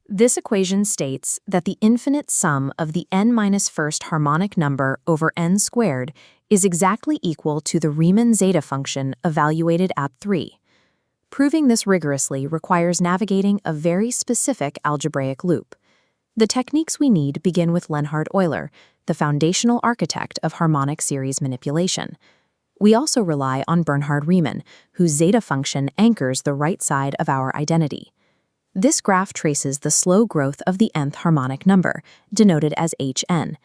This equation states that the infinite sum of the n-first harmonic number over n squared is exactly equal to the Riemann zeta function evaluated at 3. Proving this rigorously requires navigating a very specific algebraic loop. The techniques we need begin with Leonhard Euler, the foundational architect of harmonic series manipulation. We also rely on Bernhard Riemann, whose zeta function anchors the right side of our identity. This graph traces the slow growth of the nth harmonic number, denoted as hn.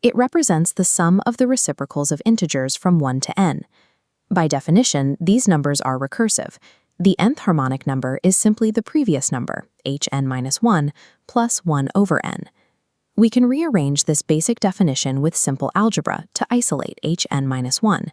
It represents the sum of the reciprocals of integers from 1 to n. By definition, these numbers are recursive. The nth harmonic number is simply the previous number, hn-1, plus 1 over n. We can rearrange this basic definition with simple algebra to isolate hn-1.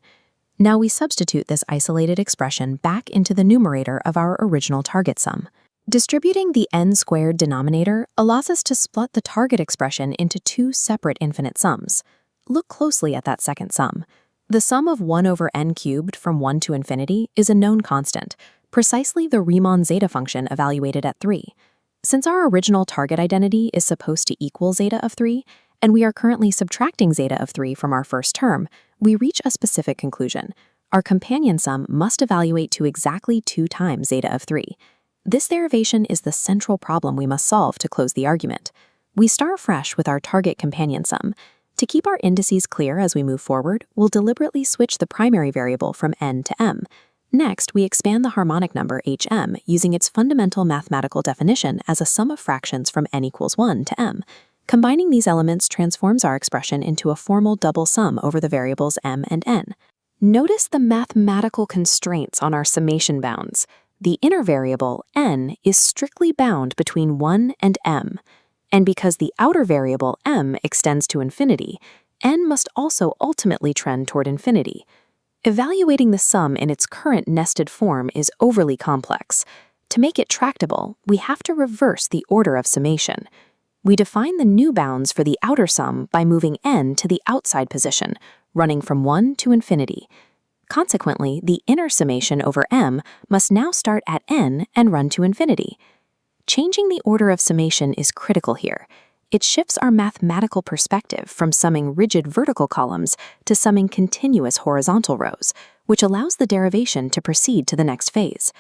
Now we substitute this isolated expression back into the numerator of our original target sum. Distributing the n-squared denominator allows us to split the target expression into two separate infinite sums. Look closely at that second sum. The sum of 1 over n cubed from 1 to infinity is a known constant, precisely the Riemann zeta function evaluated at 3. Since our original target identity is supposed to equal zeta of 3, and we are currently subtracting zeta of 3 from our first term, we reach a specific conclusion. Our companion sum must evaluate to exactly 2 times zeta of 3. This derivation is the central problem we must solve to close the argument. We start fresh with our target companion sum. To keep our indices clear as we move forward, we'll deliberately switch the primary variable from n to m. Next, we expand the harmonic number hm using its fundamental mathematical definition as a sum of fractions from n equals 1 to m. Combining these elements transforms our expression into a formal double sum over the variables m and n. Notice the mathematical constraints on our summation bounds. The inner variable, n, is strictly bound between 1 and m, and because the outer variable, m, extends to infinity, n must also ultimately trend toward infinity. Evaluating the sum in its current nested form is overly complex. To make it tractable, we have to reverse the order of summation. We define the new bounds for the outer sum by moving n to the outside position, running from 1 to infinity. Consequently, the inner summation over m must now start at n and run to infinity. Changing the order of summation is critical here. It shifts our mathematical perspective from summing rigid vertical columns to summing continuous horizontal rows, which allows the derivation to proceed to the next phase.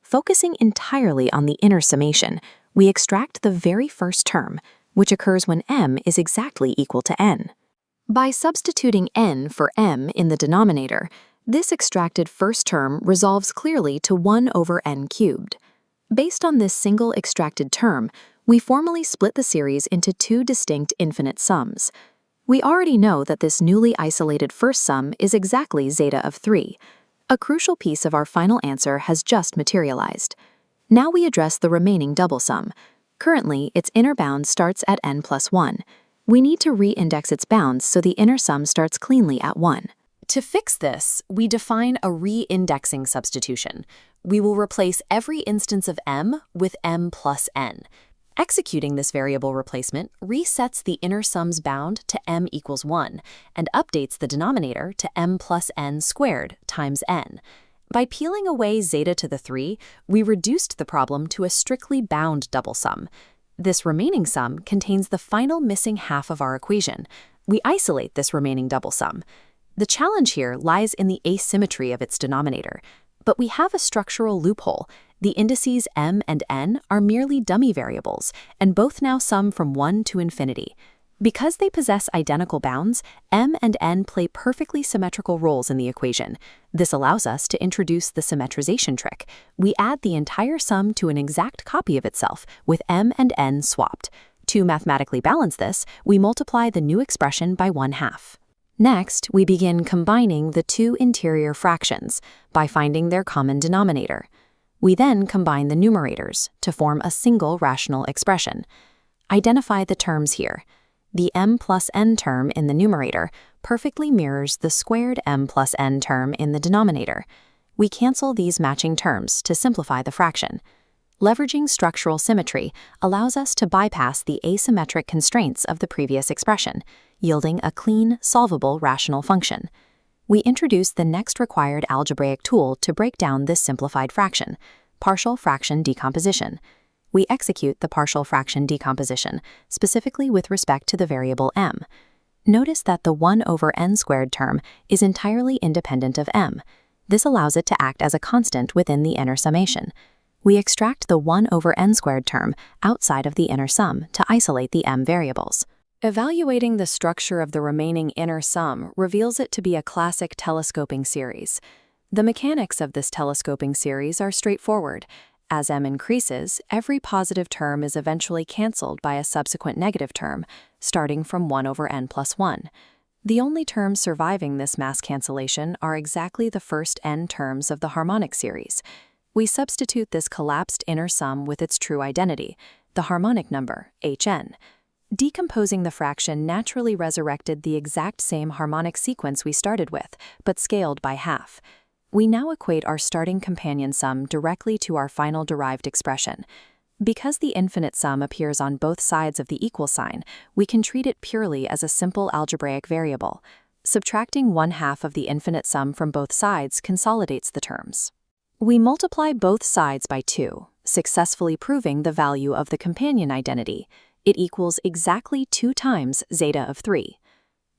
Focusing entirely on the inner summation, we extract the very first term, which occurs when m is exactly equal to n. By substituting n for m in the denominator, this extracted first term resolves clearly to 1 over n cubed. Based on this single extracted term, we formally split the series into two distinct infinite sums. We already know that this newly isolated first sum is exactly zeta of 3. A crucial piece of our final answer has just materialized. Now we address the remaining double sum. Currently, its inner bound starts at n plus 1. We need to re-index its bounds so the inner sum starts cleanly at 1. To fix this, we define a re-indexing substitution. We will replace every instance of m with m plus n. Executing this variable replacement resets the inner sum's bound to m equals 1 and updates the denominator to m plus n squared times n. By peeling away zeta to the 3, we reduced the problem to a strictly bound double sum. This remaining sum contains the final missing half of our equation. We isolate this remaining double sum. The challenge here lies in the asymmetry of its denominator, but we have a structural loophole. The indices m and n are merely dummy variables, and both now sum from 1 to infinity. Because they possess identical bounds, m and n play perfectly symmetrical roles in the equation. This allows us to introduce the symmetrization trick. We add the entire sum to an exact copy of itself, with m and n swapped. To mathematically balance this, we multiply the new expression by 1/2. Next, we begin combining the two interior fractions by finding their common denominator. We then combine the numerators to form a single rational expression. Identify the terms here. The m plus n term in the numerator perfectly mirrors the squared m plus n term in the denominator. We cancel these matching terms to simplify the fraction. Leveraging structural symmetry allows us to bypass the asymmetric constraints of the previous expression, yielding a clean, solvable rational function. We introduce the next required algebraic tool to break down this simplified fraction, partial fraction decomposition. we execute the partial fraction decomposition, specifically with respect to the variable m. Notice that the 1 over n squared term is entirely independent of m. This allows it to act as a constant within the inner summation. We extract the 1 over n squared term outside of the inner sum to isolate the m variables. Evaluating the structure of the remaining inner sum reveals it to be a classic telescoping series. The mechanics of this telescoping series are straightforward. As m increases, every positive term is eventually cancelled by a subsequent negative term, starting from 1 over n plus 1. The only terms surviving this mass cancellation are exactly the first n terms of the harmonic series. We substitute this collapsed inner sum with its true identity, the harmonic number, hn. Decomposing the fraction naturally resurrected the exact same harmonic sequence we started with, but scaled by half. We now equate our starting companion sum directly to our final derived expression. Because the infinite sum appears on both sides of the equal sign, we can treat it purely as a simple algebraic variable. Subtracting 1/2 of the infinite sum from both sides consolidates the terms. We multiply both sides by 2, successfully proving the value of the companion identity. It equals exactly 2 times zeta of 3.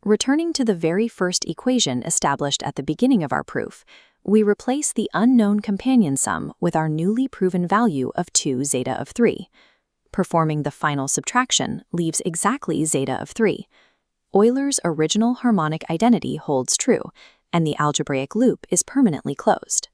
Returning to the very first equation established at the beginning of our proof, we replace the unknown companion sum with our newly proven value of 2 zeta of 3. Performing the final subtraction leaves exactly zeta of 3. Euler's original harmonic identity holds true, and the algebraic loop is permanently closed.